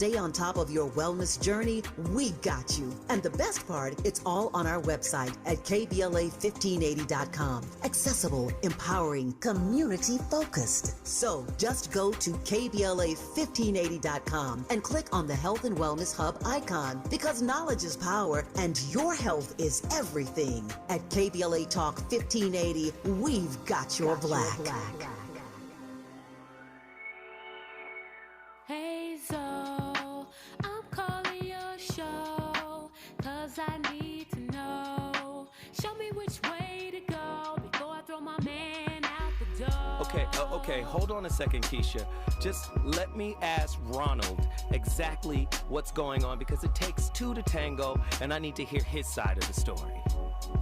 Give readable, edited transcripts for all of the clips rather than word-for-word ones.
Stay on top of your wellness journey, we got you. And the best part, it's all on our website at KBLA1580.com. Accessible, empowering, community-focused. So just go to KBLA1580.com and click on the Health and Wellness Hub icon, because knowledge is power and your health is everything. At KBLA Talk 1580, we've got your black. Hey Zoe, I'm calling your show, 'cause I need to know. Show me which way to go before I throw my man out the door. Okay, hold on a second, Keisha. Just let me ask Ronald exactly what's going on, because it takes two to tango, and I need to hear his side of the story.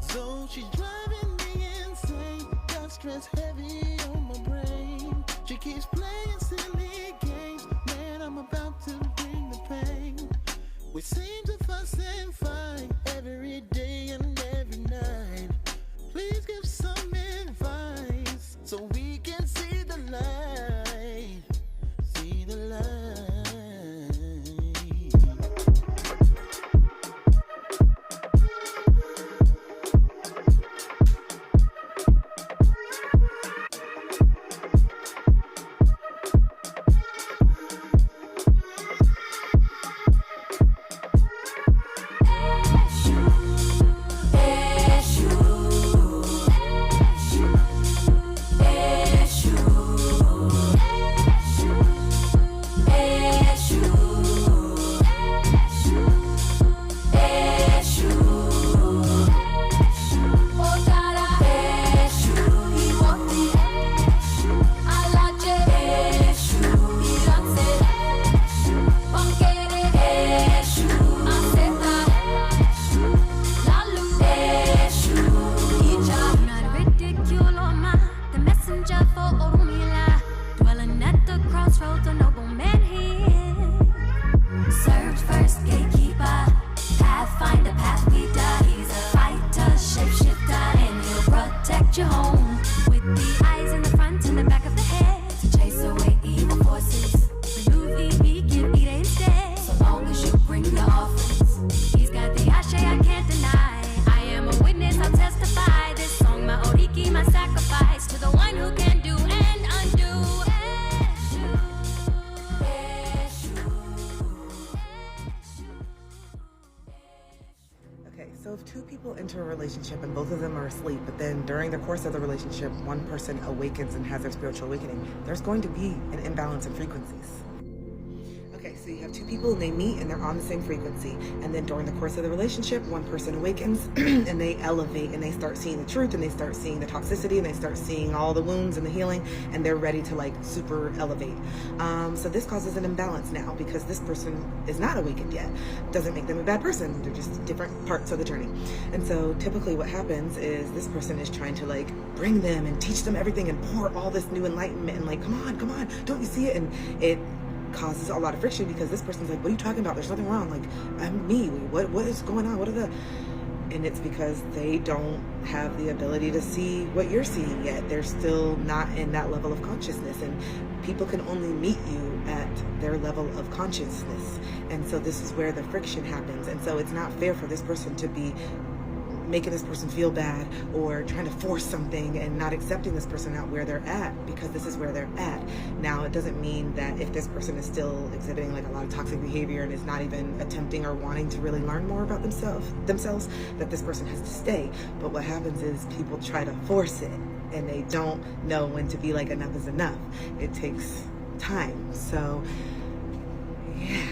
So she's driving me insane, got stress heavy on my brain. She keeps playing silly games, man, I'm about to bring the pain. We seem to fuss and fight every day and every night. Please give some advice so we can see the light, see the light. So if two people enter a relationship and both of them are asleep, but then during the course of the relationship, one person awakens and has their spiritual awakening, there's going to be an imbalance in frequencies. Okay, so you have two people and they meet and they're on the same frequency. And then during the course of the relationship, one person awakens and they elevate and they start seeing the truth and they start seeing the toxicity and they start seeing all the wounds and the healing, and they're ready to like super elevate. So this causes an imbalance now because this person is not awakened yet. Doesn't make them a bad person. They're just different parts of the journey. And so typically what happens is this person is trying to like bring them and teach them everything and pour all this new enlightenment and like, come on, don't you see it? And it causes a lot of friction because this person's like, what are you talking about? There's nothing wrong. Like, I'm me. What is going on? And it's because they don't have the ability to see what you're seeing yet. They're still not in that level of consciousness, and people can only meet you at their level of consciousness. And so this is where the friction happens. And so it's not fair for this person to be making this person feel bad or trying to force something and not accepting this person out where they're at, because this is where they're at. Now, it doesn't mean that if this person is still exhibiting like a lot of toxic behavior and is not even attempting or wanting to really learn more about themselves, that this person has to stay. But what happens is people try to force it and they don't know when to be like, enough is enough. It takes time. So yeah.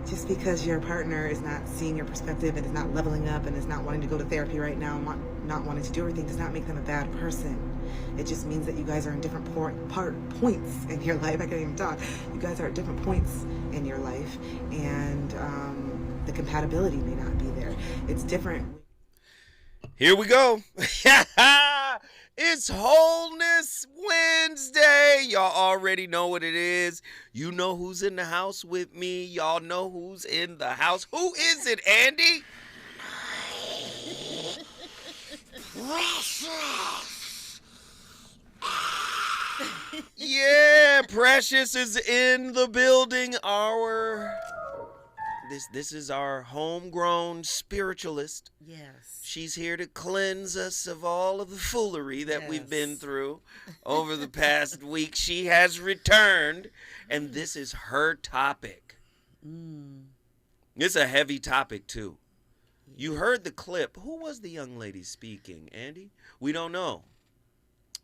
Just because your partner is not seeing your perspective and is not leveling up and is not wanting to go to therapy right now and not wanting to do everything does not make them a bad person. It just means that you guys are in different points in your life. I can't even talk. You guys are at different points in your life, and the compatibility may not be there. It's different. Here we go. It's Wholeness Wednesday. Y'all already know what it is. You know who's in the house with me. Y'all know who's in the house. Who is it, Andy? Precious. Yeah, Precious is in the building. This is our homegrown spiritualist. Yes. She's here to cleanse us of all of the foolery that we've been through over the past week. She has returned, and this is her topic. It's a heavy topic, too. You heard the clip. Who was the young lady speaking, Andy? We don't know.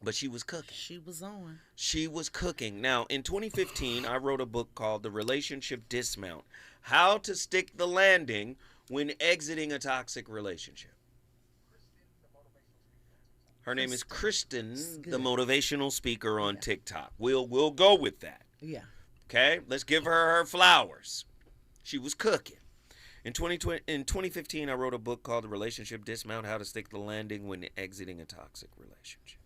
But she was cooking. She was on. She was cooking. Now, in 2015, I wrote a book called The Relationship Dismount: How to Stick the Landing When Exiting a Toxic Relationship. Her name is Kristen, the motivational speaker on TikTok. We'll go with that. Yeah. Okay? Let's give her flowers. She was cooking. In 2015, I wrote a book called The Relationship Dismount: How to Stick the Landing When Exiting a Toxic Relationship.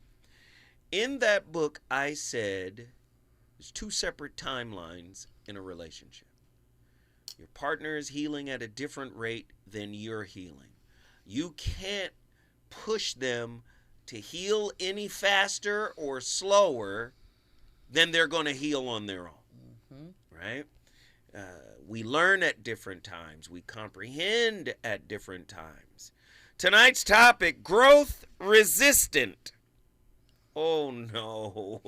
In that book, I said there's two separate timelines in a relationship. Your partner is healing at a different rate than you're healing. You can't push them to heal any faster or slower than they're going to heal on their own. Right? We learn at different times. We comprehend at different times. Tonight's topic: growth resistant. Oh, no.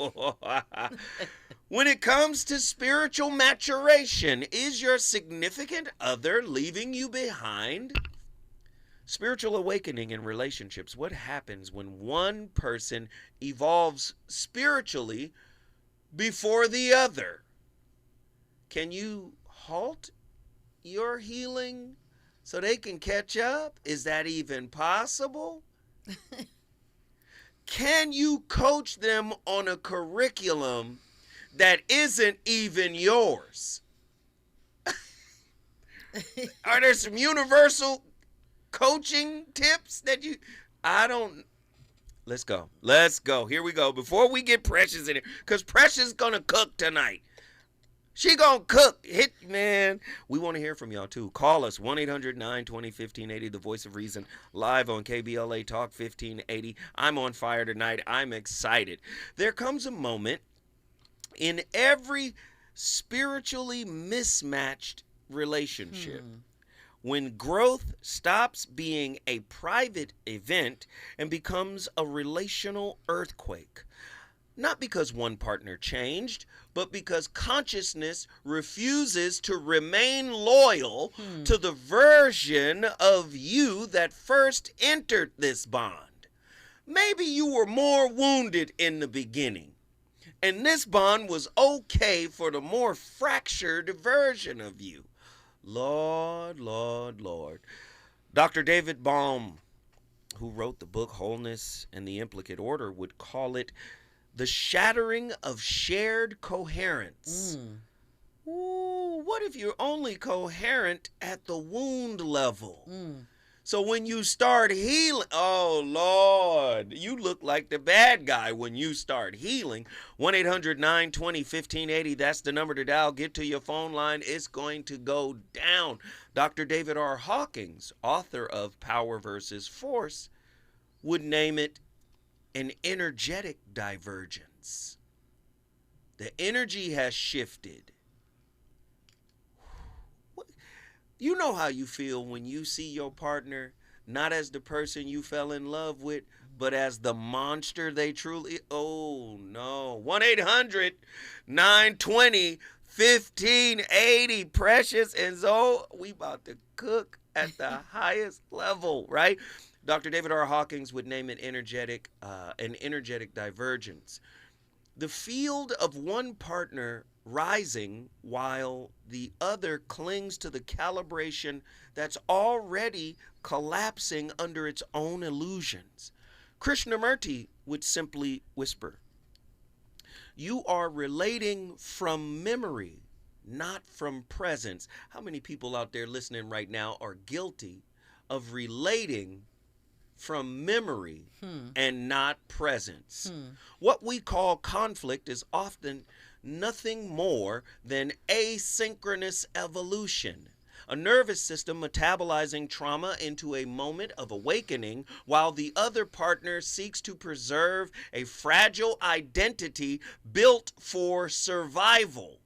When it comes to spiritual maturation, is your significant other leaving you behind? Spiritual awakening in relationships. What happens when one person evolves spiritually before the other? Can you halt your healing so they can catch up? Is that even possible? Can you coach them on a curriculum that isn't even yours? Are there some universal coaching tips that you... Let's go. Here we go. Before we get Precious in here, because Precious gonna cook tonight. She gonna cook. Man, we want to hear from y'all too. Call us 1-800-920-1580, the voice of reason, live on KBLA Talk 1580. I'm on fire tonight. I'm excited. There comes a moment in every spiritually mismatched relationship when growth stops being a private event and becomes a relational earthquake. Not because one partner changed, but because consciousness refuses to remain loyal to the version of you that first entered this bond. Maybe you were more wounded in the beginning, and this bond was okay for the more fractured version of you. Lord. Dr. David Baum, who wrote the book Wholeness and the Implicate Order, would call it the shattering of shared coherence. Ooh, what if you're only coherent at the wound level? So when you start healing, oh, Lord, you look like the bad guy when you start healing. 1-800-920-1580, that's the number to dial. Get to your phone line. It's going to go down. Dr. David R. Hawkins, author of Power versus Force, would name it an energetic divergence. The energy has shifted. You know how you feel when you see your partner not as the person you fell in love with, but as the monster they truly... Oh, no. 1-800-920-1580. Precious and Zoe, we about to cook at the highest level, right? Dr. David R. Hawkins would name it an energetic divergence. The field of one partner rising while the other clings to the calibration that's already collapsing under its own illusions. Krishnamurti would simply whisper, "You are relating from memory, not from presence." How many people out there listening right now are guilty of relating from memory and not presence? What we call conflict is often nothing more than asynchronous evolution. A nervous system metabolizing trauma into a moment of awakening, while the other partner seeks to preserve a fragile identity built for survival,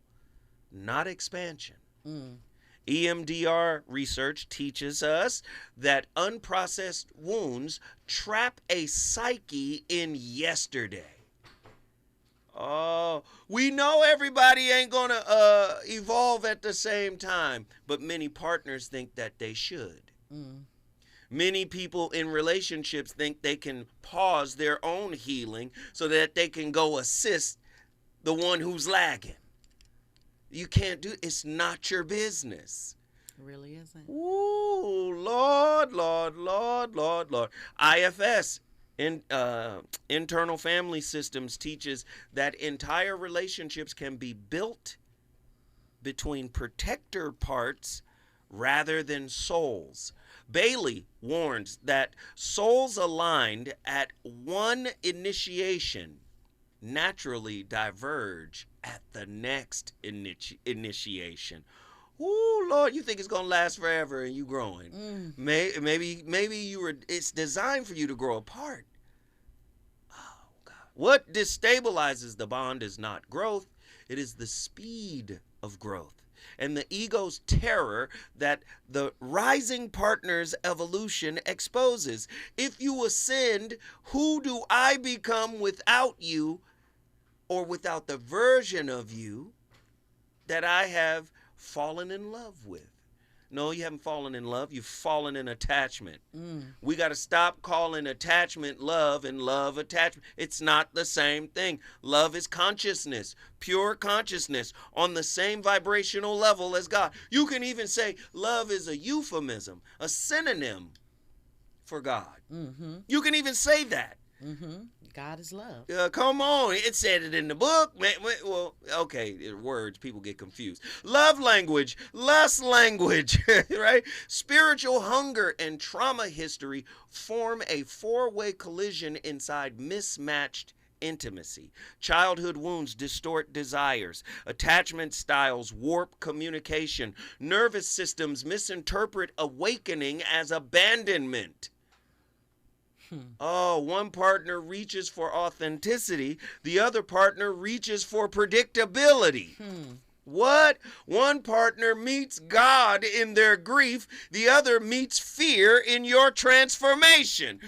not expansion. EMDR research teaches us that unprocessed wounds trap a psyche in yesterday. Oh, we know everybody ain't gonna evolve at the same time, but many partners think that they should. Many people in relationships think they can pause their own healing so that they can go assist the one who's lagging. You can't do, it's not your business. It really isn't. Ooh, Lord. IFS, Internal Family Systems, teaches that entire relationships can be built between protector parts rather than souls. Bailey warns that souls aligned at one initiation naturally diverge at the next initiation. Ooh, Lord, you think it's gonna last forever and you growing. Maybe you were, it's designed for you to grow apart. Oh, God. What destabilizes the bond is not growth, it is the speed of growth and the ego's terror that the rising partner's evolution exposes. If you ascend, who do I become without you, or without the version of you that I have fallen in love with? No, you haven't fallen in love. You've fallen in attachment. We got to stop calling attachment love and love attachment. It's not the same thing. Love is consciousness, pure consciousness on the same vibrational level as God. You can even say love is a euphemism, a synonym for God. You can even say that. God is love. Come on. It said it in the book. Well, okay, words, people get confused. Love language, lust language, right? Spiritual hunger and trauma history form a four-way collision inside mismatched intimacy. Childhood wounds distort desires. Attachment styles warp communication. Nervous systems misinterpret awakening as abandonment. Oh, one partner reaches for authenticity, the other partner reaches for predictability. What? One partner meets God in their grief, the other meets fear in your transformation.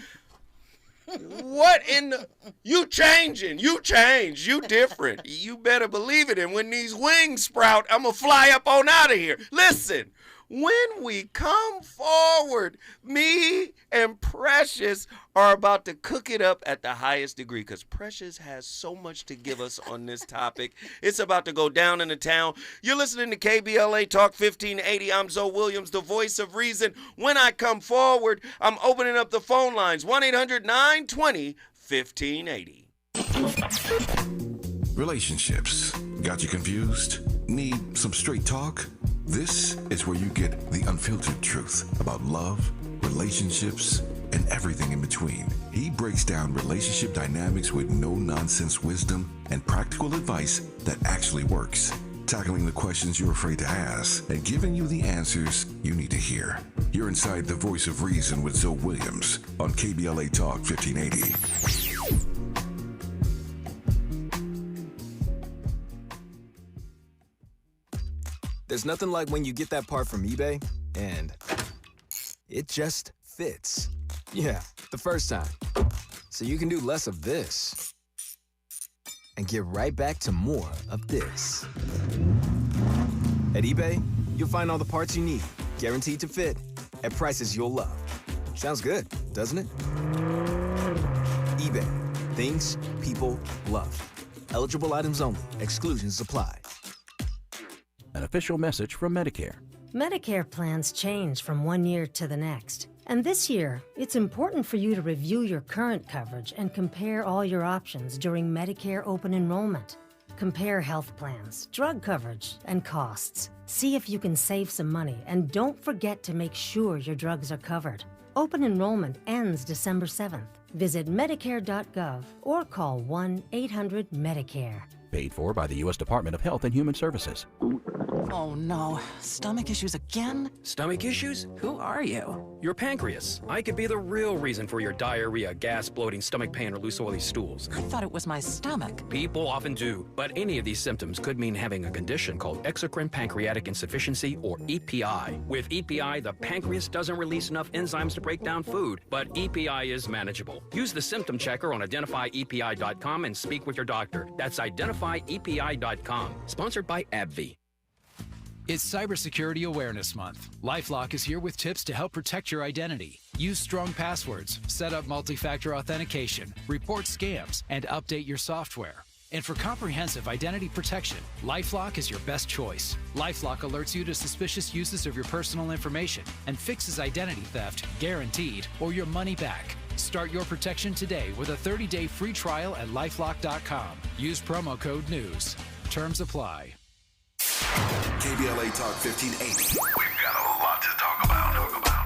What in the, you changing, you change, you different. You better believe it. And when these wings sprout, I'm going to fly up on out of here. Listen. When we come forward, me and Precious are about to cook it up at the highest degree because Precious has so much to give us on this topic. It's about to go down in the town. You're listening to KBLA Talk 1580. I'm Zoe Williams, the voice of reason. When I come forward, I'm opening up the phone lines, 1-800-920-1580. Relationships. Got you confused? Need some straight talk? This is where you get the unfiltered truth about love, relationships, and everything in between. He breaks down relationship dynamics with no-nonsense wisdom and practical advice that actually works. Tackling the questions you're afraid to ask and giving you the answers you need to hear. You're inside the voice of reason with Zoe Williams on KBLA Talk 1580. There's nothing like when you get that part from eBay and it just fits. Yeah, the first time. So you can do less of this and get right back to more of this. At eBay, you'll find all the parts you need, guaranteed to fit, at prices you'll love. Sounds good, doesn't it? eBay, things people love. Eligible items only. Exclusions apply. An official message from Medicare. Medicare plans change from one year to the next. And this year, it's important for you to review your current coverage and compare all your options during Medicare open enrollment. Compare health plans, drug coverage, and costs. See if you can save some money, and don't forget to make sure your drugs are covered. Open enrollment ends December 7th. Visit Medicare.gov or call 1-800-MEDICARE. Paid for by the U.S. Department of Health and Human Services. Oh no, stomach issues again? Stomach issues? Who are you? Your pancreas. I could be the real reason for your diarrhea, gas, bloating, stomach pain, or loose oily stools. I thought it was my stomach. People often do, but any of these symptoms could mean having a condition called exocrine pancreatic insufficiency, or EPI. With EPI, the pancreas doesn't release enough enzymes to break down food, but EPI is manageable. Use the symptom checker on identifyepi.com and speak with your doctor. That's identifyepi.com. Sponsored by AbbVie. It's Cybersecurity Awareness Month. LifeLock is here with tips to help protect your identity. Use strong passwords, set up multi-factor authentication, report scams, and update your software. And for comprehensive identity protection, LifeLock is your best choice. LifeLock alerts you to suspicious uses of your personal information and fixes identity theft, guaranteed, or your money back. Start your protection today with a 30-day free trial at lifelock.com. Use promo code NEWS. Terms apply. KBLA Talk 1580. We've got a lot to talk about.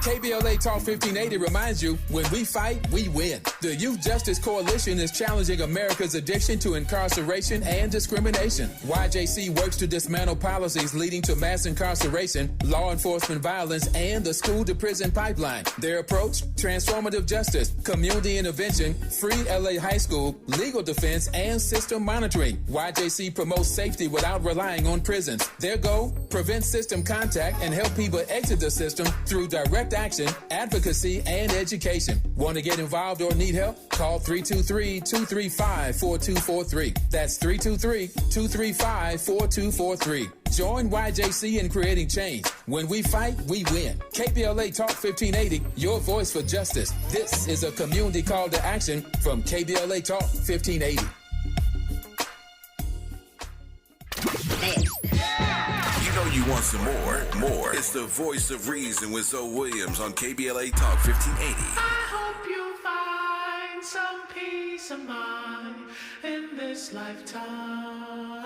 KBLA Talk 1580 reminds you, when we fight, we win. The Youth Justice Coalition is challenging America's addiction to incarceration and discrimination. YJC works to dismantle policies leading to mass incarceration, law enforcement violence, and the school-to-prison pipeline. Their approach? Transformative justice, community intervention, free LA high school, legal defense, and system monitoring. YJC promotes safety without relying on prisons. Their goal? Prevent system contact and help people exit the system through direct action, advocacy, and education. Want to get involved or need help? Call 323-235-4243. That's 323-235-4243. Join YJC in creating change. When we fight, we win. KBLA Talk 1580, your voice for justice. This is a community call to action from KBLA Talk 1580. You know you want some more. It's the voice of reason with Zoe Williams on KBLA Talk 1580. I hope you find some peace of mind in this lifetime.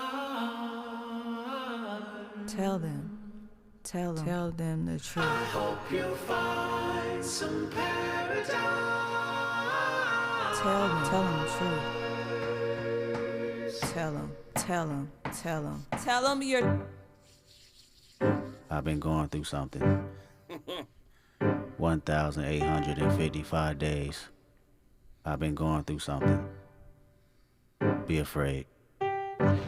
Tell them the truth. I hope you find some paradise. Tell them the truth. Tell them you're... I've been going through something. 1,855 days. I've been going through something. Be afraid.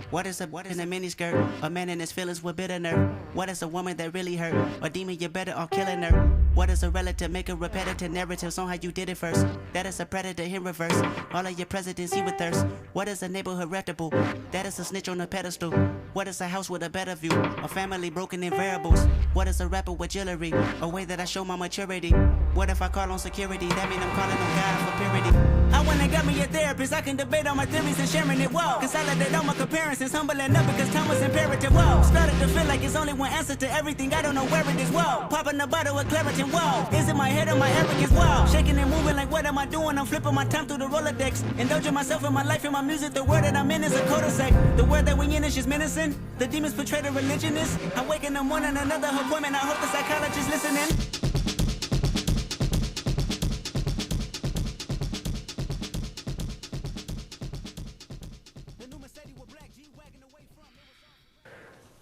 What is a in a miniskirt? A man in his feelings with bitter nerve. What is a woman that really hurt? A demon you better off killing her. What is a relative? Make a repetitive narratives on how you did it first. That is a predator in reverse. All of your presidents he with thirst. What is a neighborhood reputable? That is a snitch on a pedestal. What is a house with a better view? A family broken in variables. What is a rapper with jewelry? A way that I show my maturity. What if I call on security? That mean I'm calling on God for purity. I went and got me a therapist. I can debate on my theories and sharing it. Whoa. Consolidate all my comparisons. Humbling up because time was imperative. Whoa. Started to feel like it's only one answer to everything. I don't know where it is. Whoa. Popping a bottle with Claritin. Whoa. Is it my head or my arrogance? Whoa. Shaking and moving like what am I doing? I'm flipping my time through the Rolodex. Indulging myself in my life and my music. The world that I'm in is a cul-de-sac. The world that we in is just menacing. The demons portray the religionist. I wake in the morning, another appointment. I hope the psychologist listening.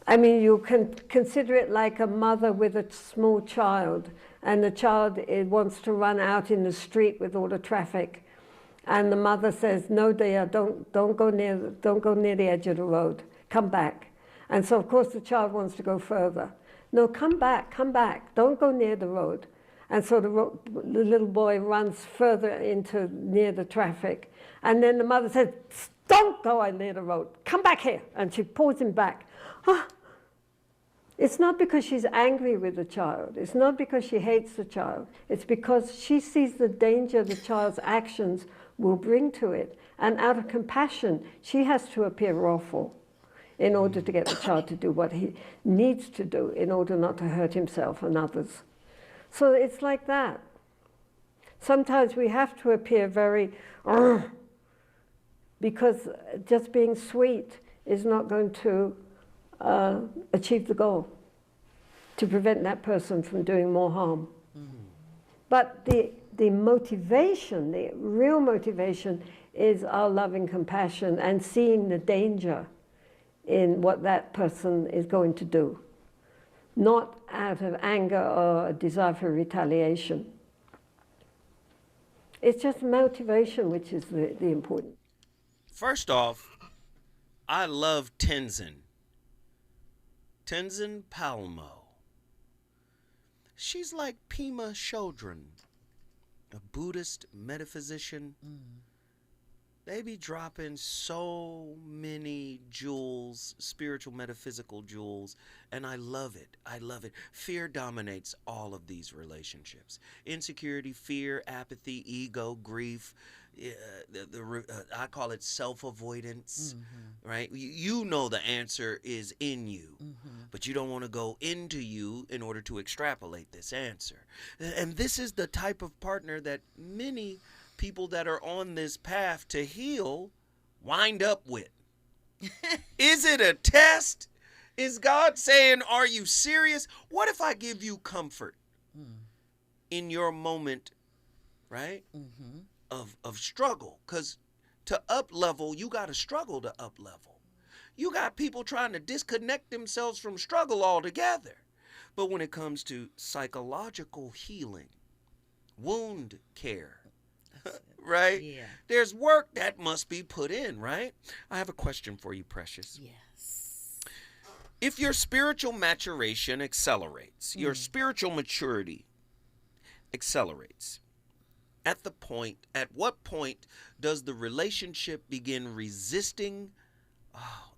I mean, you can consider it like a mother with a small child, and the child wants to run out in the street with all the traffic, and the mother says, "No, dear, don't go near the edge of the road. Come back." And so, of course, the child wants to go further. "No, come back. Don't go near the road." And so the little boy runs further near the traffic, and then the mother says, "Don't go near the road. Come back here." And she pulls him back. It's not because she's angry with the child. It's not because she hates the child. It's because she sees the danger the child's actions will bring to it. And out of compassion, she has to appear awful in order to get the child to do what he needs to do in order not to hurt himself and others. So it's like that. Sometimes we have to appear very, because just being sweet is not going to achieve the goal, to prevent that person from doing more harm. But the motivation, the real motivation, is our loving compassion and seeing the danger in what that person is going to do. not out of anger or a desire for retaliation. It's just motivation which is the important. First off, I love Tenzin Palmo. She's like Pema Chodron, a Buddhist metaphysician. They be dropping so many jewels, spiritual, metaphysical jewels, and I love it. I love it. Fear dominates all of these relationships. Insecurity, fear, apathy, ego, grief. I call it self-avoidance, right? You know the answer is in you, but you don't want to go into you in order to extrapolate this answer. And this is the type of partner that many people that are on this path to heal wind up with. Is it a test? Is God saying, are you serious? What if I give you comfort in your moment, right? Of struggle? Because to up level, you got to struggle to up level. You got people trying to disconnect themselves from struggle altogether. But when it comes to psychological healing, wound care, right? Yeah. There's work that must be put in, right? I have a question for you, Precious. Yes. If your spiritual maturation accelerates, your spiritual maturity accelerates, at what point does the relationship begin resisting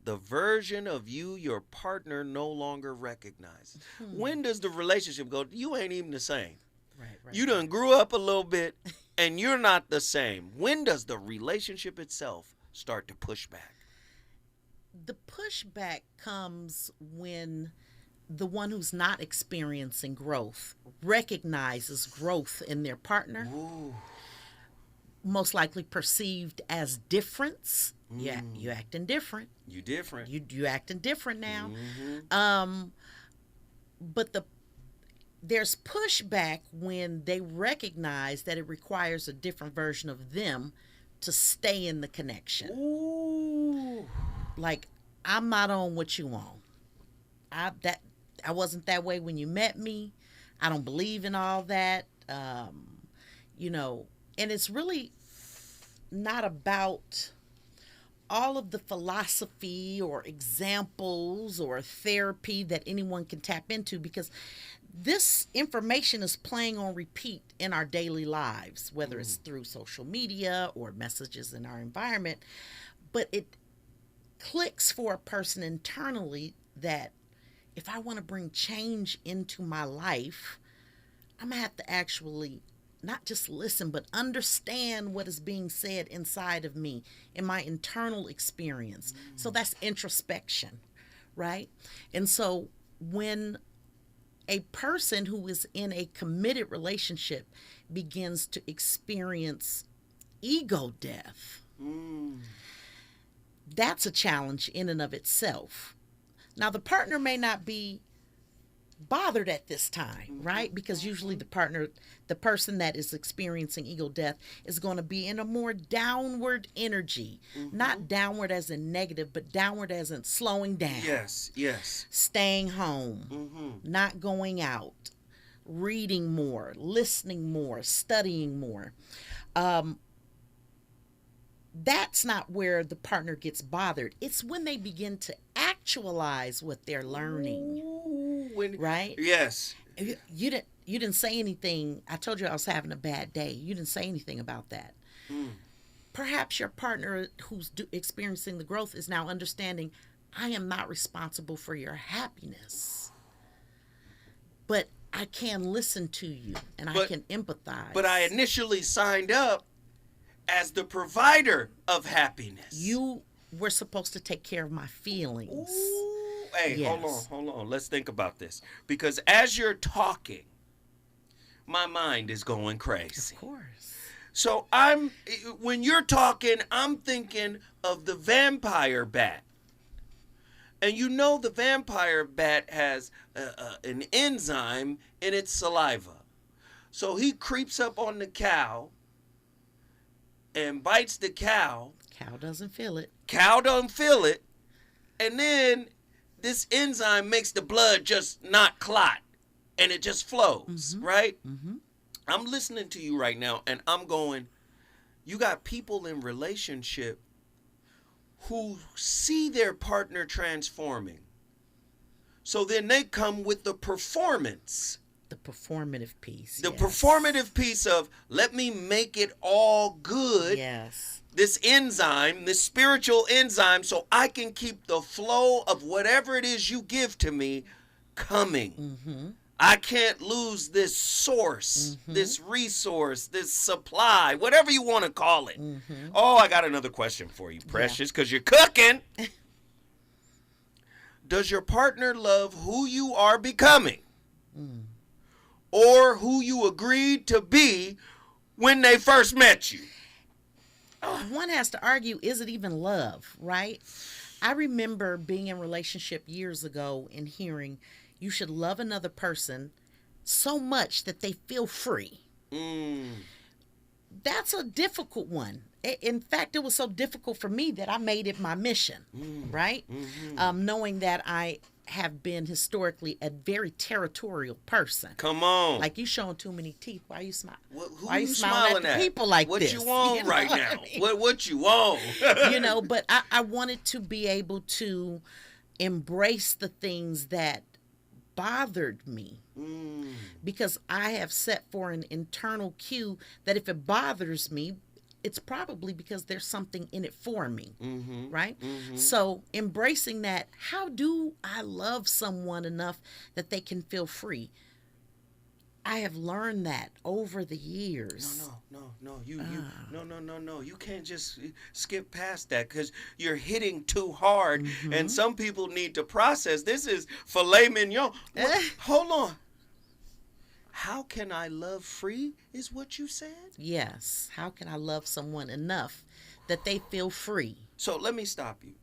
the version of you your partner no longer recognizes? When does the relationship go, you ain't even the same? Right. You done grew up a little bit and you're not the same. When does the relationship itself start to push back? The pushback comes when the one who's not experiencing growth recognizes growth in their partner. Ooh. Most likely perceived as difference. Yeah, you acting different. You different. You acting different now. But there's pushback when they recognize that it requires a different version of them to stay in the connection. Ooh. Like, I'm not on what you on. I wasn't that way when you met me. I don't believe in all that. And it's really not about all of the philosophy or examples or therapy that anyone can tap into, because this information is playing on repeat in our daily lives, whether it's through social media or messages in our environment. But it clicks for a person internally that if I want to bring change into my life, I'm going to have to actually not just listen, but understand what is being said inside of me in my internal experience. So that's introspection, right? And so when a person who is in a committed relationship begins to experience ego death, that's a challenge in and of itself. Now, the partner may not be bothered at this time, right? Because usually the person that is experiencing ego death is going to be in a more downward energy, not downward as in negative, but downward as in slowing down. Yes. Staying home, not going out, reading more, listening more, studying more. That's not where the partner gets bothered. It's when they begin to actualize what they're learning. Right? Yes. You didn't say anything. I told you I was having a bad day. You didn't say anything about that. Perhaps your partner who's experiencing the growth is now understanding, I am not responsible for your happiness, but I can listen to you and I can empathize. But I initially signed up as the provider of happiness. You were supposed to take care of my feelings. Ooh. Hey, yes. Hold on. Let's think about this. Because as you're talking, my mind is going crazy. Of course. So when you're talking, I'm thinking of the vampire bat. And you know the vampire bat has an enzyme in its saliva. So he creeps up on the cow and bites the cow. Cow doesn't feel it. And then this enzyme makes the blood just not clot and it just flows, right? I'm listening to you right now and I'm going, you got people in relationship who see their partner transforming. So then they come with the performance. The performative piece. The performative piece of, let me make it all good. Yes. This enzyme, this spiritual enzyme, so I can keep the flow of whatever it is you give to me coming. I can't lose this source, this resource, this supply, whatever you want to call it. Oh, I got another question for you, Precious, because you're cooking. Does your partner love who you are becoming? Or who you agreed to be when they first met you? One has to argue, is it even love, right? I remember being in a relationship years ago and hearing, you should love another person so much that they feel free. That's a difficult one. In fact, it was so difficult for me that I made it my mission, right? Knowing that I have been historically a very territorial person. Come on. Like, you showing too many teeth. Why are you smiling? Who Why are you you smiling at people like what this? You want know right what now? I mean? What you want? But I wanted to be able to embrace the things that bothered me, because I have set for an internal cue that if it bothers me, it's probably because there's something in it for me, right? So embracing that, how do I love someone enough that they can feel free? I have learned that over the years. No. You can't just skip past that because you're hitting too hard, and some people need to process. This is filet mignon. Hold on. How can I love free is what you said? Yes. How can I love someone enough that they feel free? So let me stop you.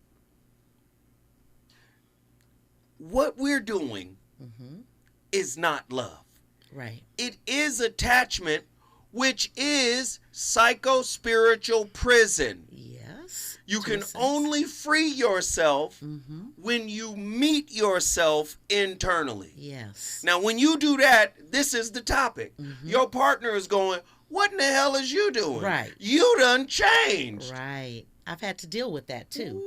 What we're doing is not love. Right. It is attachment, which is psycho-spiritual prison. Yes. You can only free yourself when you meet yourself internally. Yes. Now, when you do that, this is the topic. Your partner is going, what in the hell is you doing? Right. You done changed. Right. I've had to deal with that too.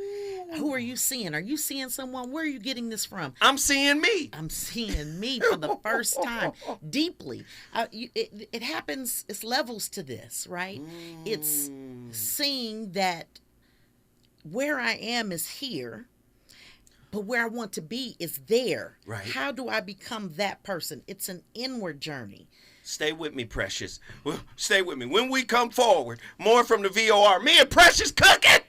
Who are you seeing? Are you seeing someone? Where are you getting this from? I'm seeing me. I'm seeing me for the first time, deeply. It happens, it's levels to this, right? It's seeing that where I am is here, but where I want to be is there. Right. How do I become that person? It's an inward journey. Stay with me, Precious. Well, stay with me. When we come forward, more from the VOR. Me and Precious cooking.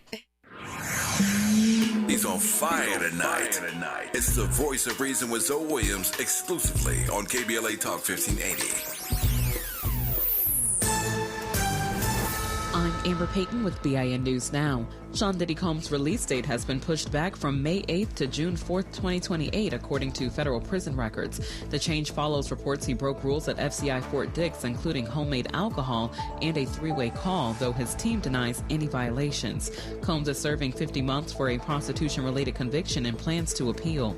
He's on fire tonight. It's the voice of reason with Zoe Williams exclusively on KBLA Talk 1580. I'm Amber Payton with BIN News Now. Sean Diddy Combs' release date has been pushed back from May 8th to June 4th, 2028, according to federal prison records. The change follows reports he broke rules at FCI Fort Dix, including homemade alcohol and a three-way call, though his team denies any violations. Combs is serving 50 months for a prostitution-related conviction and plans to appeal.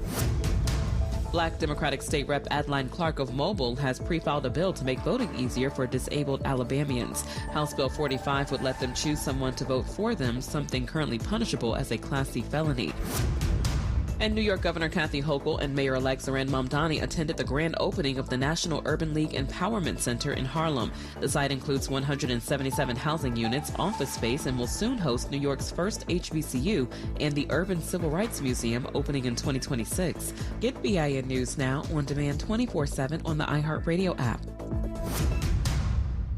Black Democratic State Rep Adeline Clark of Mobile has pre-filed a bill to make voting easier for disabled Alabamians. House Bill 45 would let them choose someone to vote for them, something currently punishable as a Class C felony. And New York Governor Kathy Hochul and Mayor-elect Zoran Mamdani attended the grand opening of the National Urban League Empowerment Center in Harlem. The site includes 177 housing units, office space, and will soon host New York's first HBCU and the Urban Civil Rights Museum opening in 2026. Get BIN News Now on demand 24/7 on the iHeartRadio app.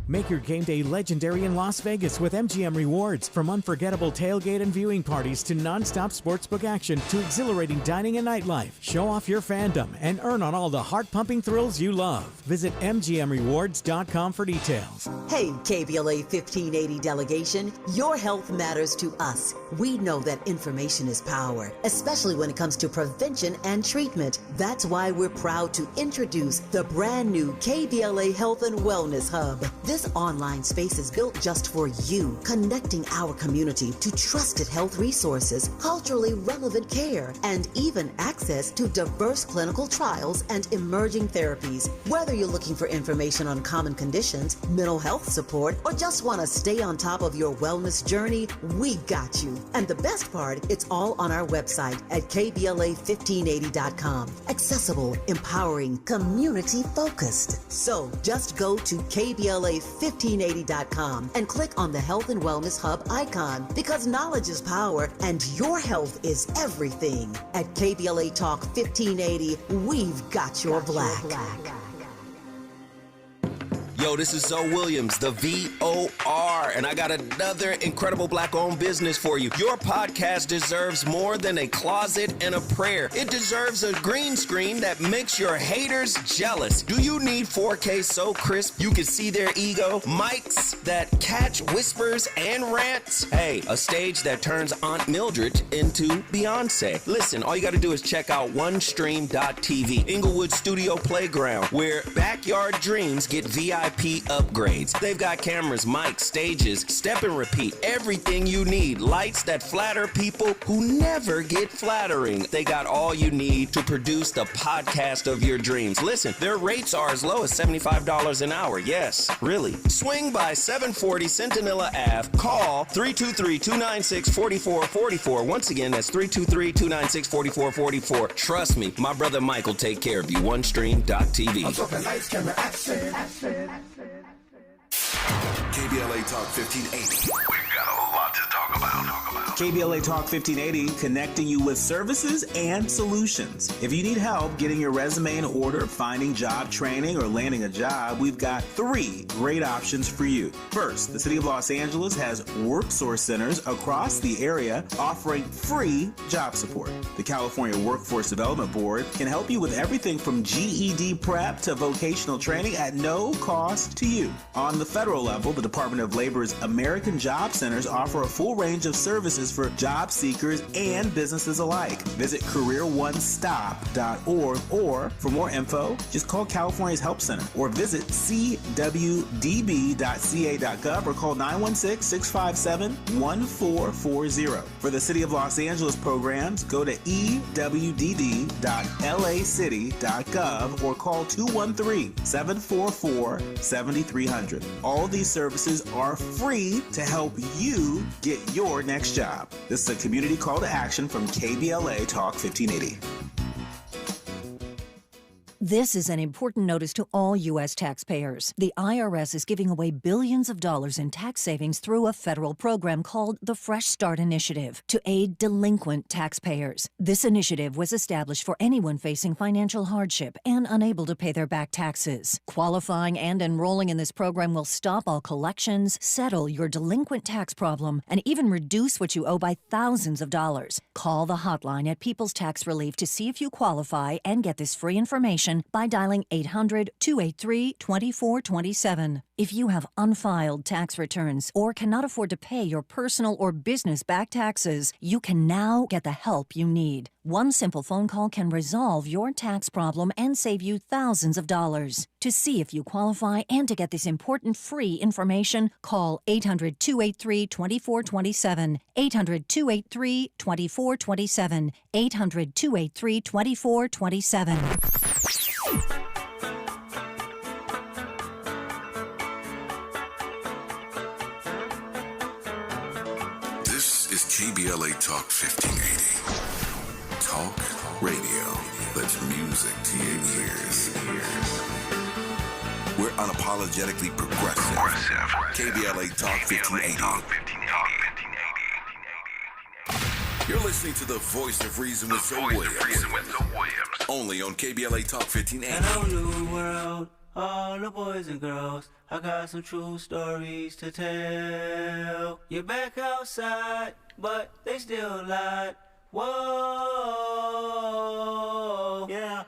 Make your game day legendary in Las Vegas with MGM Rewards. From unforgettable tailgate and viewing parties to nonstop sportsbook action to exhilarating dining and nightlife. Show off your fandom and earn on all the heart-pumping thrills you love. Visit MGMRewards.com for details. Hey, KBLA 1580 delegation, your health matters to us. We know that information is power, especially when it comes to prevention and treatment. That's why we're proud to introduce the brand new KBLA Health and Wellness Hub. This online space is built just for you, connecting our community to trusted health resources, culturally relevant care, and even access to diverse clinical trials and emerging therapies. Whether you're looking for information on common conditions, mental health support, or just want to stay on top of your wellness journey, we got you. And the best part, it's all on our website at KBLA1580.com. Accessible, empowering, community-focused. So just go to KBLA1580.com and click on the Health and Wellness Hub icon, because knowledge is power and your health is everything. At KBLA Talk 1580, we've got your black. Yo, this is Zoe Williams, the VOR, and I got another incredible black-owned business for you. Your podcast deserves more than a closet and a prayer. It deserves a green screen that makes your haters jealous. Do you need 4K so crisp you can see their ego? Mics that catch whispers and rants? Hey, a stage that turns Aunt Mildred into Beyonce. Listen, all you got to do is check out OneStream.tv, Inglewood Studio Playground, where backyard dreams get VIP upgrades. They've got cameras, mics, stages, step and repeat, everything you need. Lights that flatter people who never get flattering. They got all you need to produce the podcast of your dreams. Listen, their rates are as low as $75 an hour. Yes, really. Swing by 740 Centinela Ave. Call 323-296-4444. Once again, that's 323-296-4444. Trust me, my brother Mike will take care of you. OneStream.tv. I'm talking lights, camera, action. KBLA Talk 1580. We've got a lot to talk about. KBLA Talk 1580, connecting you with services and solutions. If you need help getting your resume in order, finding job training, or landing a job, we've got 3 great options for you. First, the City of Los Angeles has WorkSource centers across the area offering free job support. The California Workforce Development Board can help you with everything from GED prep to vocational training at no cost to you. On the federal level, the Department of Labor's American Job Centers offer a full range of services for job seekers and businesses alike. Visit careeronestop.org, or for more info, just call California's Help Center or visit cwdb.ca.gov or call 916-657-1440. For the City of Los Angeles programs, go to ewdd.lacity.gov or call 213-744-7300. All these services are free to help you get your next job. This is a community call to action from KBLA Talk 1580. This is an important notice to all U.S. taxpayers. The IRS is giving away billions of dollars in tax savings through a federal program called the Fresh Start Initiative to aid delinquent taxpayers. This initiative was established for anyone facing financial hardship and unable to pay their back taxes. Qualifying and enrolling in this program will stop all collections, settle your delinquent tax problem, and even reduce what you owe by thousands of dollars. Call the hotline at People's Tax Relief to see if you qualify and get this free information by dialing 800-283-2427. If you have unfiled tax returns or cannot afford to pay your personal or business back taxes, you can now get the help you need. One simple phone call can resolve your tax problem and save you thousands of dollars. To see if you qualify and to get this important free information, call 800-283-2427, 800-283-2427, 800-283-2427. This is KBLA Talk 1580. Talk radio that's music to your ears. We're unapologetically progressive. KBLA Talk 1580. You're listening to the voice of reason with Zoe Williams. Only on KBLA Talk 1580. Hello, new world, all the boys and girls. I got some true stories to tell. You're back outside, but they still lied. Whoa, yeah.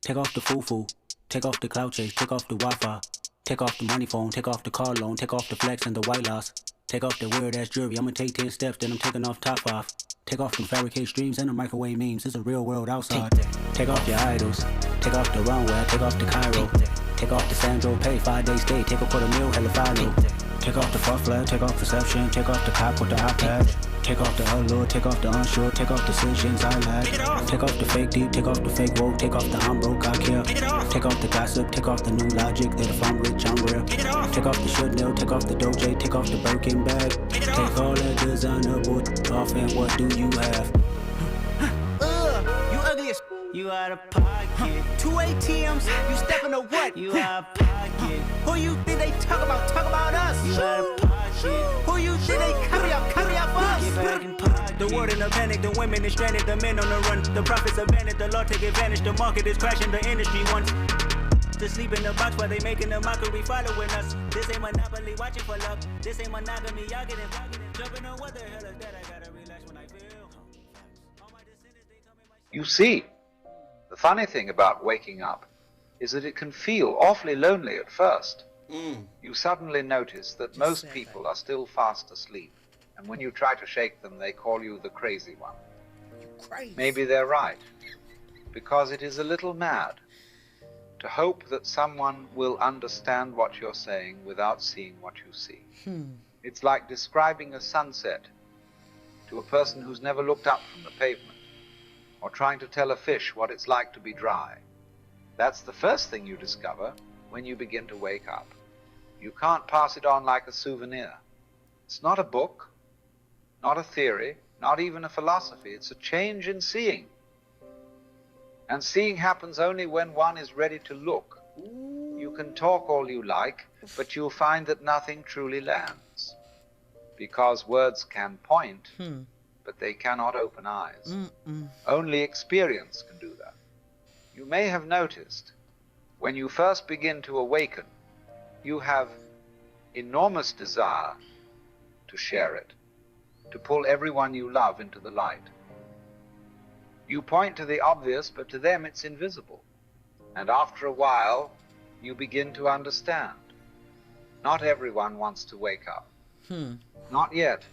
Take off the foo-foo, take off the cloud chase, take off the Wi-Fi, take off the money phone, take off the car loan, take off the flex and the white loss, take off the weird-ass jewelry. I'ma take 10 steps, then I'm taking off top off. Take off them fabricated streams and the microwave memes. It's a real world outside. Take off your idols, take off the runway, take off the Cairo. Take off the Sandro pay, 5-day stay, take a $250,000, hella follow. Take off the fuck flag, take off perception, take off the cop with the iPad. Take off the allure, take off the unsure, take off decisions I lack. Take off the fake deep, take off the fake woke, take off the I'm broke, I care. Take off the gossip, take off the new logic that if I'm rich, I'm real. Take off the should know, take off the Doja, take off the Birkin bag. Take all that designer bullshit off and what do you have? You ugly as you out of pocket. 2 ATMs, you stepping to what? You out of pocket. Who you think they talk about? Talk about us. You out of pocket. Who you think they carry out for us? Get back in pocket. The world in a panic, the women is stranded, the men on the run. The profits abandoned, the law take advantage. The market is crashing, the industry wants to sleep in the box while they making a mockery following us. This ain't monopoly, watching for luck. This ain't monogamy, y'all getting jumping on what the hell is that? I gotta relax when I feel. You see, the funny thing about waking up is that it can feel awfully lonely at first. You suddenly notice that most people are still fast asleep, and when you try to shake them, they call you the crazy one. Maybe they're right, because it is a little mad to hope that someone will understand what you're saying without seeing what you see. It's like describing a sunset to a person who's never looked up from the pavement, or trying to tell a fish what it's like to be dry. That's the first thing you discover when you begin to wake up. You can't pass it on like a souvenir. It's not a book, not a theory, not even a philosophy. It's a change in seeing. And seeing happens only when one is ready to look. You can talk all you like, but you'll find that nothing truly lands. Because words can point, but they cannot open eyes. Only experience can do that. You may have noticed, when you first begin to awaken, you have enormous desire to share it, to pull everyone you love into the light. You point to the obvious, but to them it's invisible. And after a while, you begin to understand. Not everyone wants to wake up. Not yet.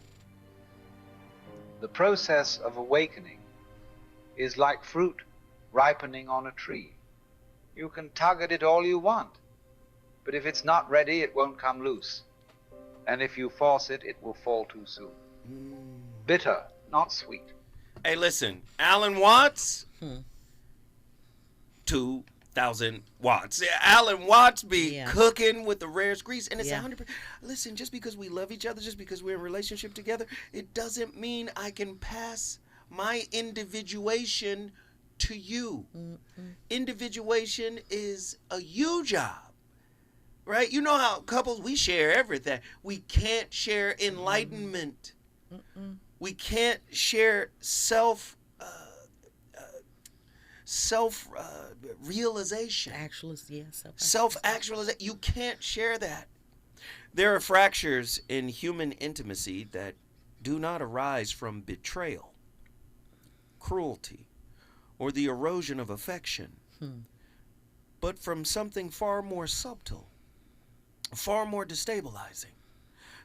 The process of awakening is like fruit ripening on a tree. You can tug at it all you want, but if it's not ready, it won't come loose. And if you force it, it will fall too soon. Bitter, not sweet. Hey, listen, Alan Watts, 2,000 watts. Yeah, Alan Watts be cooking with the rarest grease, and it's 100%. Listen, just because we love each other, just because we're in a relationship together, it doesn't mean I can pass my individuation to you. Individuation is a you job, right? You know how couples, we share everything. We can't share enlightenment. We can't share self-realization. Self-actualization. You can't share that. There are fractures in human intimacy that do not arise from betrayal, cruelty, or the erosion of affection, but from something far more subtle, far more destabilizing.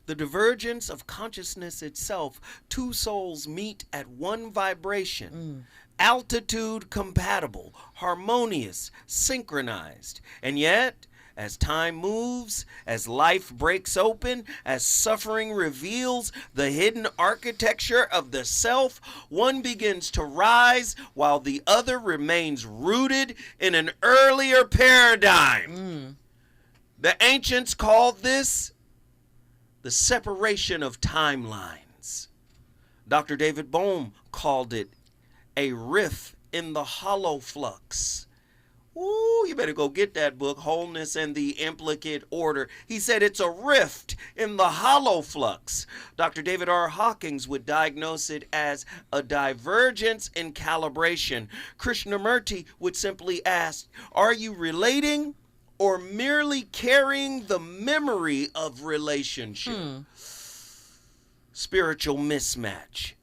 The divergence of consciousness itself. Two souls meet at one vibration, altitude compatible, harmonious, synchronized. And yet, as time moves, as life breaks open, as suffering reveals the hidden architecture of the self, one begins to rise while the other remains rooted in an earlier paradigm. The ancients called this the separation of timelines. Dr. David Bohm called it a rift in the hollow flux. Ooh, you better go get that book, Wholeness and the Implicate Order. He said it's a rift in the hollow flux. Dr. David R. Hawkins would diagnose it as a divergence in calibration. Krishnamurti would simply ask, are you relating or merely carrying the memory of relationship? Spiritual mismatch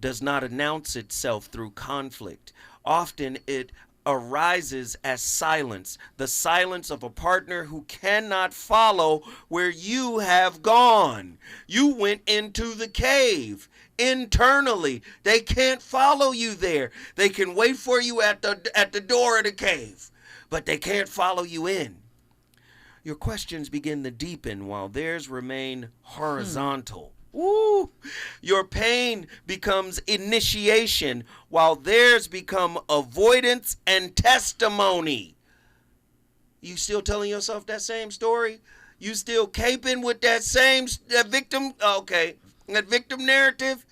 does not announce itself through conflict. Often it arises as silence, the silence of a partner who cannot follow where you have gone. You went into the cave internally. They can't follow you there. They can wait for you at the door of the cave, but they can't follow you in. your questions begin to deepen while theirs remain horizontal. Ooh, your pain becomes initiation while theirs become avoidance and testimony. You still telling yourself that same story? You still caping with that same victim narrative?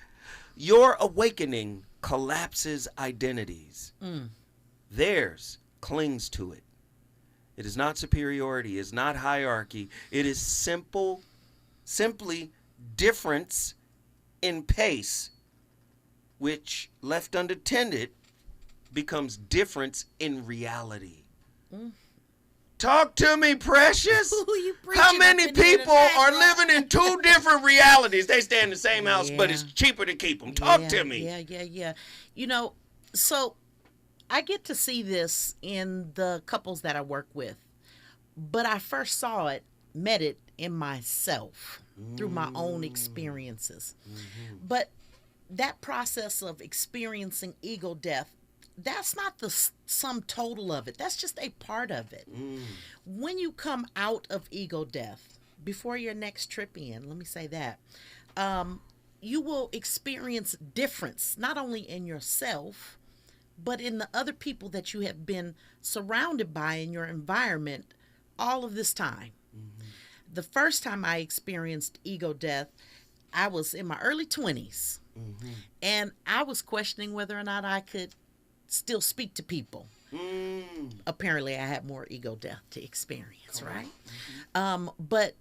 Your awakening collapses identities. Theirs clings to it. It is not superiority. It is not hierarchy. It is simply difference in pace, which, left unattended, becomes difference in reality. Talk to me, precious. How many people are living in two different realities? They stay in the same house, but it's cheaper to keep them. Talk to me. Yeah. You know, so I get to see this in the couples that I work with, but I first met it in myself through my own experiences. But that process of experiencing ego death, that's not the sum total of it. That's just a part of it. When you come out of ego death, before your next trip in, let me say that, you will experience difference, not only in yourself, but in the other people that you have been surrounded by in your environment all of this time. The first time I experienced ego death, I was in my early 20s. And I was questioning whether or not I could still speak to people. Apparently, I had more ego death to experience, right? But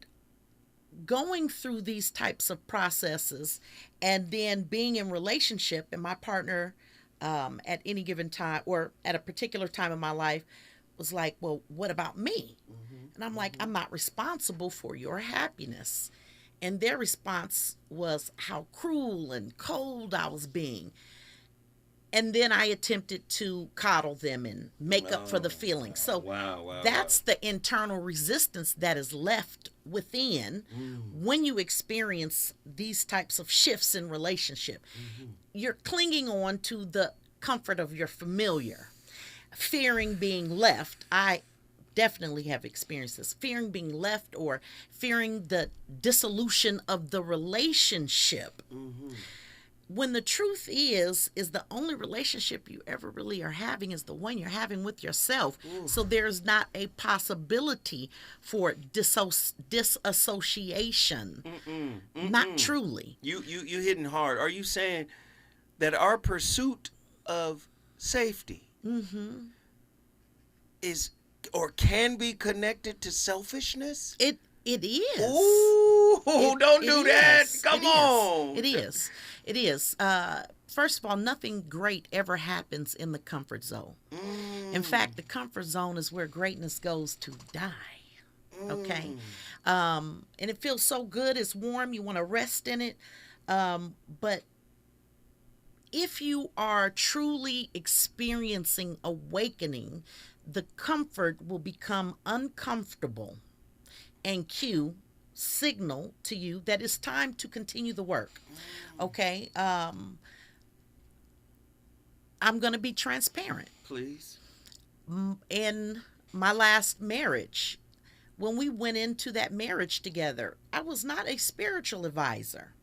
going through these types of processes and then being in relationship, and my partner at any given time or at a particular time in my life was like, well, what about me? And I'm like, I'm not responsible for your happiness. And their response was how cruel and cold I was being. And then I attempted to coddle them and make up for the feelings. So that's the internal resistance that is left within when you experience these types of shifts in relationship. You're clinging on to the comfort of your familiar, fearing being left. I definitely have experienced this, fearing being left or fearing the dissolution of the relationship. When the truth is the only relationship you ever really are having is the one you're having with yourself. So there's not a possibility for disassociation. Not truly. You hitting hard. Are you saying that our pursuit of safety is or can be connected to selfishness? It is. Ooh, don't do that. Come on. It is. It is. First of all, nothing great ever happens in the comfort zone. In fact, the comfort zone is where greatness goes to die. Okay? And it feels so good. It's warm. You want to rest in it. But if you are truly experiencing awakening, the comfort will become uncomfortable and signal to you that it's time to continue the work. Okay? I'm going to be transparent. Please. In my last marriage, when we went into that marriage together, I was not a spiritual advisor.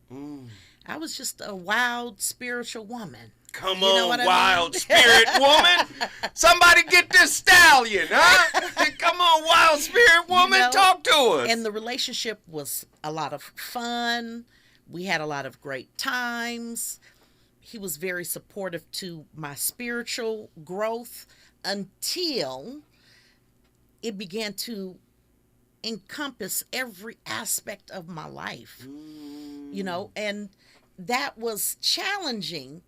I was just a wild spiritual woman. Come on, wild spirit woman. Somebody get this stallion, huh? Come on, wild spirit woman, talk to us. And the relationship was a lot of fun. We had a lot of great times. He was very supportive to my spiritual growth until it began to encompass every aspect of my life. You know, and that was challenging.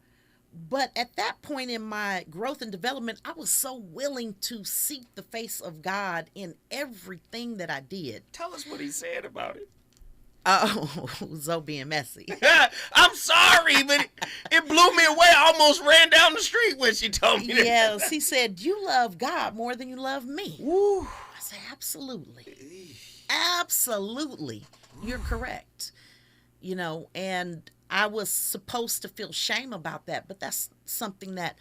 But at that point in my growth and development, I was so willing to seek the face of God in everything that I did. Tell us what he said about it. Oh, Zoe being messy. I'm sorry, but it blew me away. I almost ran down the street when she told me that. Yes, he said, you love God more than you love me. Woo. I said, absolutely. Absolutely. You're correct. You know, and I was supposed to feel shame about that, but that's something that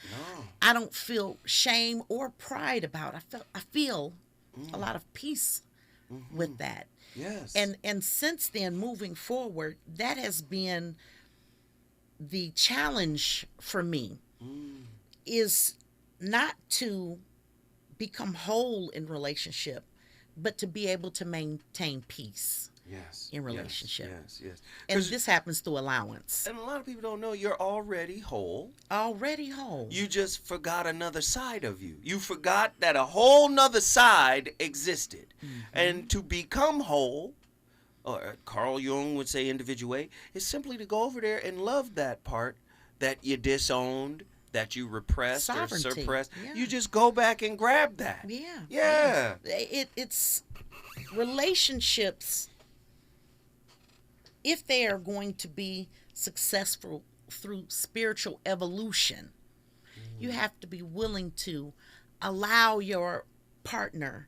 I don't feel shame or pride about. I feel a lot of peace with that. Yes. And since then, moving forward, that has been the challenge for me, is not to become whole in relationship, but to be able to maintain peace. Yes. In relationship. Yes. And this happens through allowance. And a lot of people don't know you're already whole. Already whole. You just forgot another side of you. You forgot that a whole nother side existed. And to become whole, or Carl Jung would say individuate, is simply to go over there and love that part that you disowned, that you repressed or suppressed. Yeah. You just go back and grab that. Yeah. It's relationships. If they are going to be successful through spiritual evolution, you have to be willing to allow your partner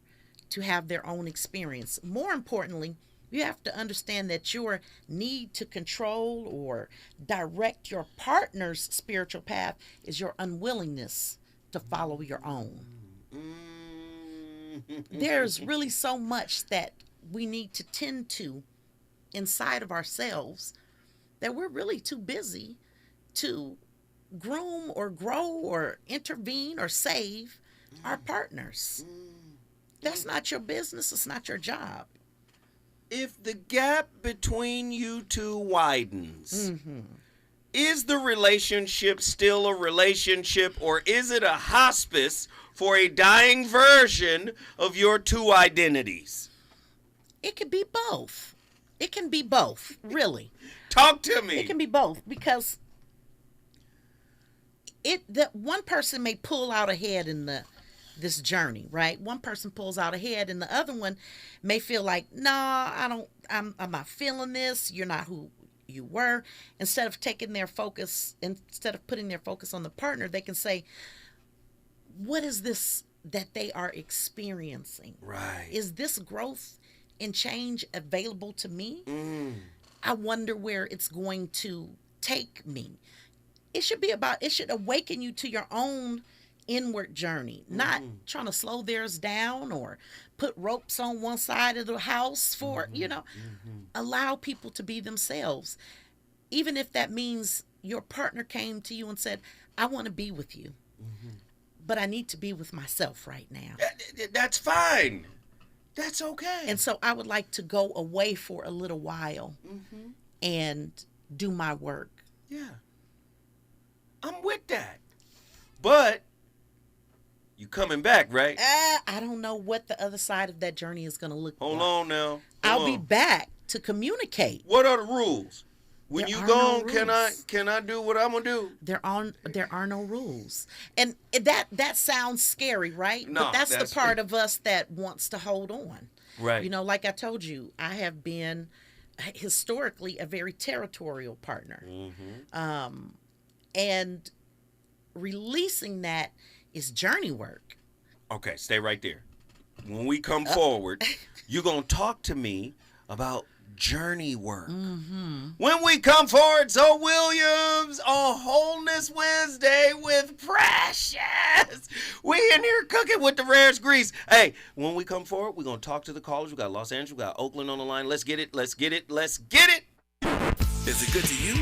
to have their own experience. More importantly, you have to understand that your need to control or direct your partner's spiritual path is your unwillingness to follow your own. There's really so much that we need to tend to inside of ourselves that we're really too busy to groom or grow or intervene or save our partners. That's not your business. It's not your job. If the gap between you two widens, is the relationship still a relationship, or is it a hospice for a dying version of your two identities? It could be both. It can be both, really. Talk to me. It can be both, because that one person may pull out ahead in this journey, right? One person pulls out ahead, and the other one may feel like, I'm not feeling this. You're not who you were. Instead of putting their focus on the partner, they can say, what is this that they are experiencing? Right. Is this growth and change available to me? I wonder where it's going to take me. It should awaken you to your own inward journey, not trying to slow theirs down or put ropes on one side of the house for, allow people to be themselves. Even if that means your partner came to you and said, I want to be with you, but I need to be with myself right now. That's fine. That's okay. And so I would like to go away for a little while and do my work. Yeah. I'm with that. But you coming back, right? I don't know what the other side of that journey is going to look like. Hold on now. I'll be back to communicate. What are the rules? When you gone, can I do what I'm gonna do? There are no rules, and that sounds scary, right? No, but that's the part of us that wants to hold on. Right. Like I told you, I have been historically a very territorial partner, and releasing that is journey work. Okay, stay right there. When we come forward, you're gonna talk to me about journey work. When we come forward, Zoe Williams on Wholeness Wednesday with Precious. We in here cooking with the rarest grease. Hey, when we come forward, we're going to talk to the callers. We got Los Angeles, we got Oakland on the line. Let's get it. Let's get it. Let's get it. Is it good to you?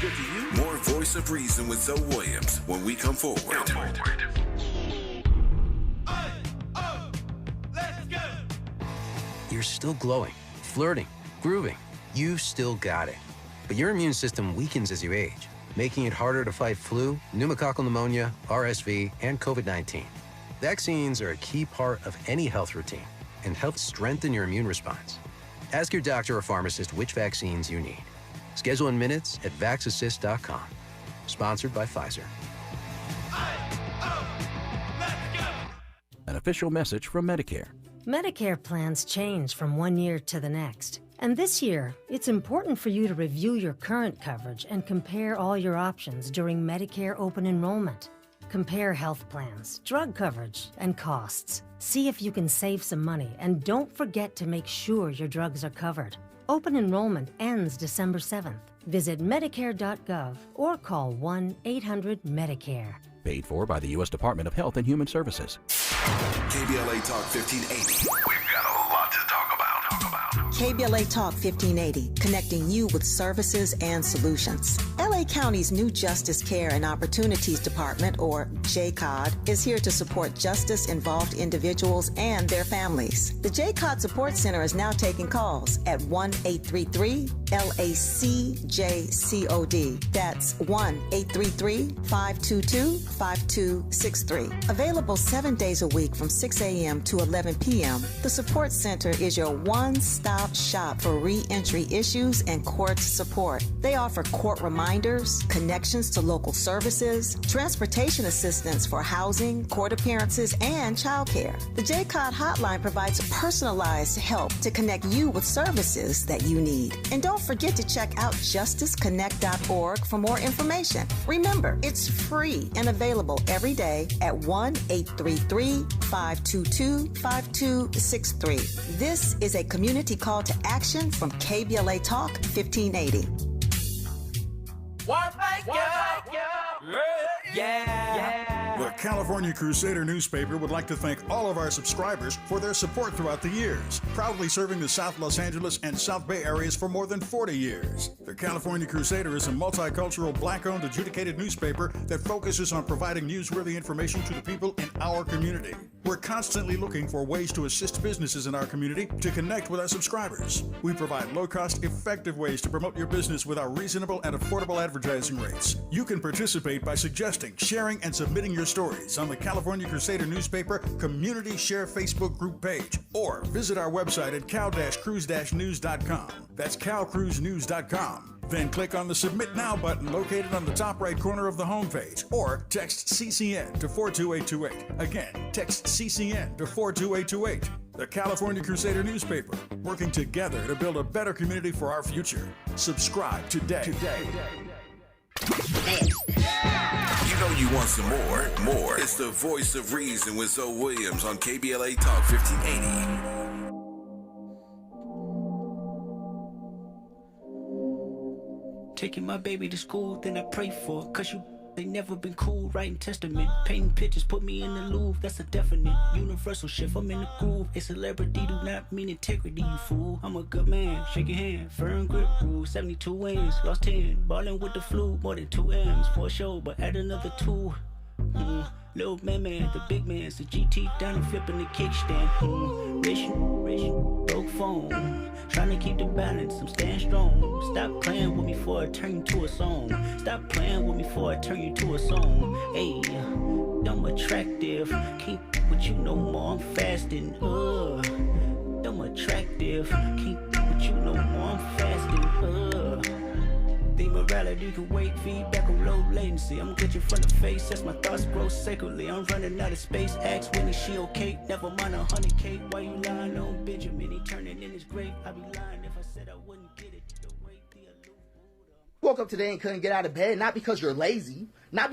More Voice of Reason with Zoe Williams when we come forward. Let's go. You're still glowing, flirting, grooving. You still got it. But your immune system weakens as you age, making it harder to fight flu, pneumococcal pneumonia, RSV, and COVID-19. Vaccines are a key part of any health routine and help strengthen your immune response. Ask your doctor or pharmacist which vaccines you need. Schedule in minutes at vaxassist.com. Sponsored by Pfizer. An official message from Medicare. Medicare plans change from one year to the next. And this year, it's important for you to review your current coverage and compare all your options during Medicare open enrollment. Compare health plans, drug coverage, and costs. See if you can save some money, and don't forget to make sure your drugs are covered. Open enrollment ends December 7th. Visit Medicare.gov or call 1-800-MEDICARE. Paid for by the U.S. Department of Health and Human Services. KBLA Talk 1580. We've got a lot to talk about. KBLA Talk 1580, connecting you with services and solutions. LA County's new Justice Care and Opportunities Department, or JCOD, is here to support justice-involved individuals and their families. The JCOD Support Center is now taking calls at 1-833-LACJCOD. That's 1-833-522-5263. Available 7 days a week from 6 a.m. to 11 p.m., the Support Center is your one-stop shop for re-entry issues and court support. They offer court reminders, connections to local services, transportation assistance for housing, court appearances, and childcare. The JCOD hotline provides personalized help to connect you with services that you need. And don't forget to check out justiceconnect.org for more information. Remember, it's free and available every day at 1-833-522-5263. This is a community call to action from KBLA Talk 1580. The California Crusader newspaper would like to thank all of our subscribers for their support throughout the years, proudly serving the South Los Angeles and South Bay areas for more than 40 years. The California Crusader is a multicultural, black-owned, adjudicated newspaper that focuses on providing newsworthy information to the people in our community. We're constantly looking for ways to assist businesses in our community to connect with our subscribers. We provide low-cost, effective ways to promote your business with our reasonable and affordable advertising rates. You can participate by suggesting, sharing, and submitting your stories on the California Crusader newspaper Community Share Facebook group page, or visit our website at cal-cruise-news.com. That's calcruisenews.com. Then click on the Submit Now button located on the top right corner of the homepage, or text CCN to 42828. Again, text CCN to 42828. The California Crusader newspaper, working together to build a better community for our future. Subscribe today. You know you want some more. It's the voice of reason with Zoe Williams on KBLA Talk 1580. Taking my baby to school, then I pray for her, cause they never been cool, writing testament, painting pictures, put me in the Louvre, that's a definite, universal shift, I'm in the groove, a celebrity do not mean integrity, you fool, I'm a good man, shake your hand, firm grip rule, 72 wins, lost 10, ballin' with the flu, more than 2 M's, for sure, but add another 2, little man, the big man's the GT down and flipping the kickstand, racing, broke phone, trying to keep the balance, I'm staying strong, stop playing with me before I turn you to a song, stop playing with me before I turn you to a song, hey, I'm attractive, can't with you no more, I'm fasting, I'm attractive, can't with you no more, I'm fasting, think morality can wait, feedback on low latency, I'm glitching from the face, as my thoughts grow sacredly, I'm running out of space, ask Winnie, she okay, never mind 100K, why you lying on Benjamin, he turning in his grave, I'd be lying if I said I wouldn't get it, the way the aloof woke up today and couldn't get out of bed, not because you're lazy, but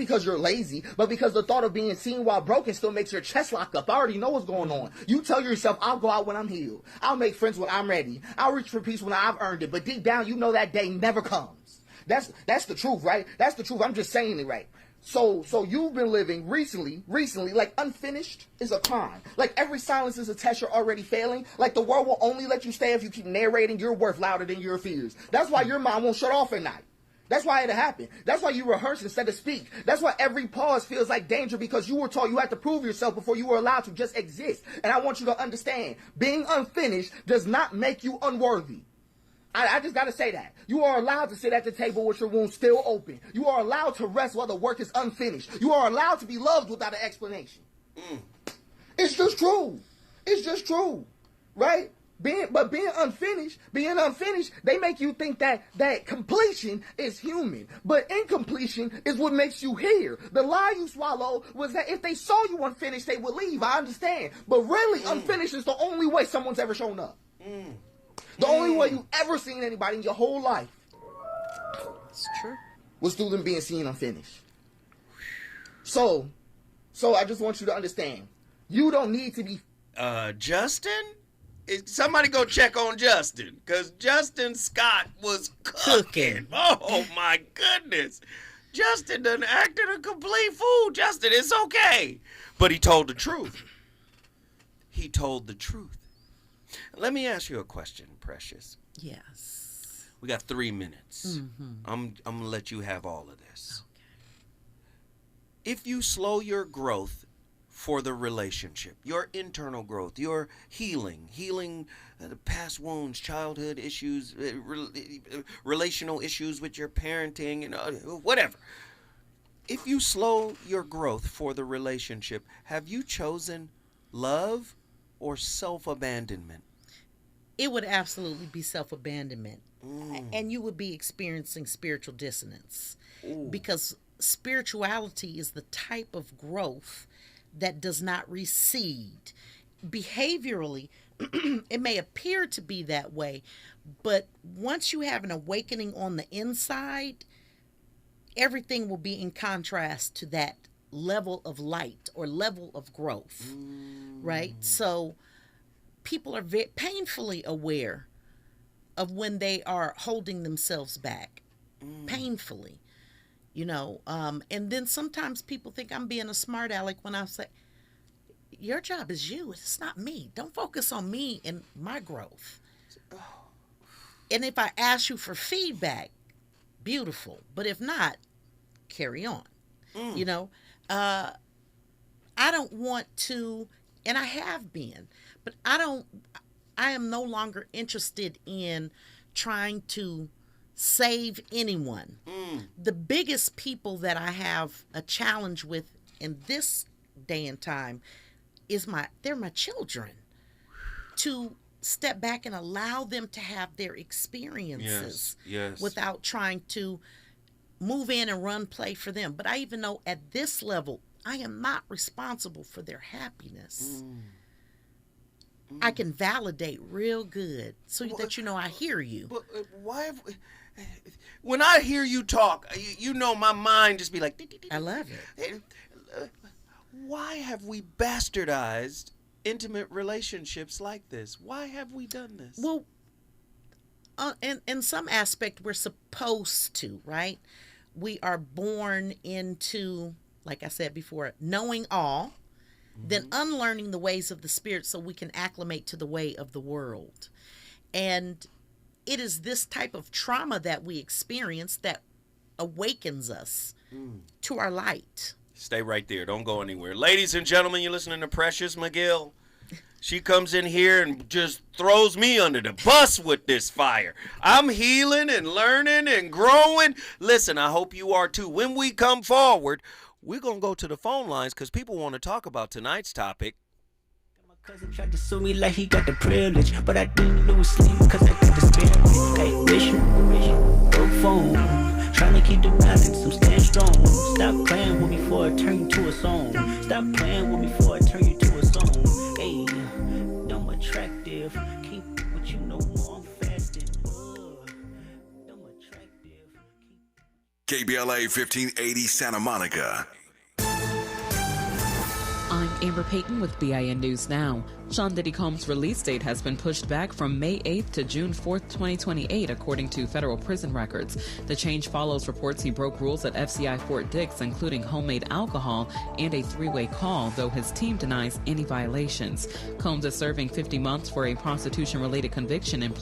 because the thought of being seen while broken still makes your chest lock up. I already know what's going on. You tell yourself, I'll go out when I'm healed. I'll make friends when I'm ready. I'll reach for peace when I've earned it. But deep down, you know that day never comes. That's the truth, right? That's the truth. I'm just saying it right. So you've been living recently, like unfinished is a crime. Like every silence is a test you're already failing. Like the world will only let you stay if you keep narrating your worth louder than your fears. That's why your mind won't shut off at night. That's why it happened. That's why you rehearse instead of speak. That's why every pause feels like danger, because you were taught you had to prove yourself before you were allowed to just exist. And I want you to understand, being unfinished does not make you unworthy. I just got to say that. You are allowed to sit at the table with your wound still open. You are allowed to rest while the work is unfinished. You are allowed to be loved without an explanation. It's just true. It's just true. Right? Being unfinished, they make you think that completion is human. But incompletion is what makes you here. The lie you swallow was that if they saw you unfinished, they would leave. I understand. But really, unfinished is the only way someone's ever shown up. The only way you ever seen anybody in your whole life. It's true. Was through them being seen unfinished. So I just want you to understand. You don't need to be... Justin? Somebody go check on Justin, because Justin Scott was cooking. Oh, my goodness. Justin done acted a complete fool. Justin, it's okay. But he told the truth. Let me ask you a question, Precious. Yes. We got 3 minutes. I'm going to let you have all of this. Okay. If you slow your growth for the relationship, your internal growth, your healing the past wounds, childhood issues, relational issues with your parenting, whatever. If you slow your growth for the relationship, have you chosen love or self-abandonment? It would absolutely be self-abandonment. And you would be experiencing spiritual dissonance. Because spirituality is the type of growth that does not recede. Behaviorally, it may appear to be that way, but once you have an awakening on the inside, everything will be in contrast to that level of light or level of growth, right? So people are very painfully aware of when they are holding themselves back, painfully, and then sometimes people think I'm being a smart aleck when I say, your job is you, it's not me. Don't focus on me and my growth. And if I ask you for feedback, beautiful, but if not, carry on. I don't want to, and I have been, but I am no longer interested in trying to save anyone. The biggest people that I have a challenge with in this day and time they're my children. To step back and allow them to have their experiences without trying to move in and run play for them. But I even know at this level, I am not responsible for their happiness. I can validate real good so that I hear you. But when I hear you talk, my mind just be like, I love it. Why have we bastardized intimate relationships like this? Why have we done this? Well, in some aspect, we're supposed to, right? We are born into, like I said before, knowing all, then unlearning the ways of the spirit so we can acclimate to the way of the world. And it is this type of trauma that we experience that awakens us to our light. Stay right there. Don't go anywhere. Ladies and gentlemen, you're listening to Precious McGill. She comes in here and just throws me under the bus with this fire. I'm healing and learning and growing. Listen, I hope you are too. When we come forward, we're going to go to the phone lines because people want to talk about tonight's topic. My cousin tried to sue me like he got the privilege, but I didn't lose sleep because I got the spirit. Hey, mission, broke phone. Trying to keep the balance, I'm staying strong. Stop playing with me before I turn you to a song. Stop playing with me before I turn you to a song. Hey, I'm attractive. Keep what you know more, I'm fasting. I'm attractive. KBLA 1580 Santa Monica. I'm Amber Payton with BIN News Now. Sean Diddy Combs' release date has been pushed back from May 8th to June 4th, 2028, according to federal prison records. The change follows reports he broke rules at FCI Fort Dix, including homemade alcohol and a three-way call, though his team denies any violations. Combs is serving 50 months for a prostitution-related conviction and plans